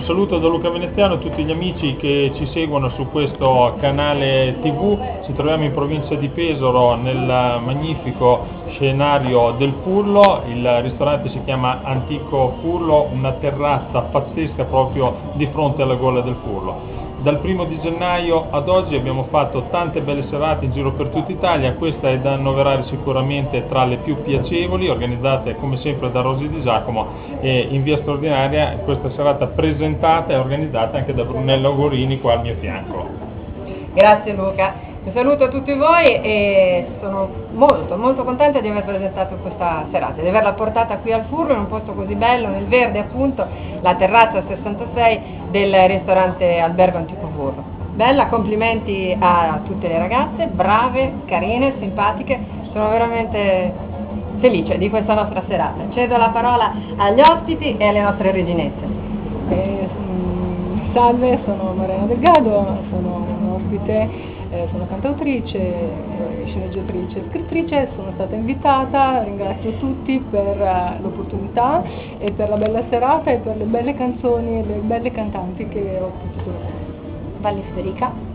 saluto da Luca Veneziano a tutti gli amici che ci seguono su questo canale TV. Ci troviamo in provincia di Pesaro nel magnifico scenario del Furlo. Il ristorante si chiama Antico Furlo, una terrazza pazzesca proprio di fronte alla gola del Furlo. Dal 1° gennaio ad oggi abbiamo fatto tante belle serate in giro per tutta Italia, questa è da annoverare sicuramente tra le più piacevoli, organizzate come sempre da Rosy Di Giacomo e in via straordinaria, questa serata presentata e organizzata anche da Brunello Gorini qua al mio fianco. Grazie Luca, un saluto a tutti voi e sono molto contenta di aver presentato questa serata, di averla portata qui al Furlo in un posto così bello, nel verde appunto, la terrazza 66 del ristorante Albergo Antico Furlo. Bella, complimenti a tutte le ragazze, brave, carine, simpatiche, sono veramente felice di questa nostra serata. Cedo la parola agli ospiti e alle nostre reginette. Salve, sono Mariana Delgado, sono un'ospite, sono cantautrice, sceneggiatrice, scrittrice, sono stata invitata, ringrazio tutti per l'opportunità e per la bella serata e per le belle canzoni e le belle cantanti che ho potuto vedere. Valli Federica.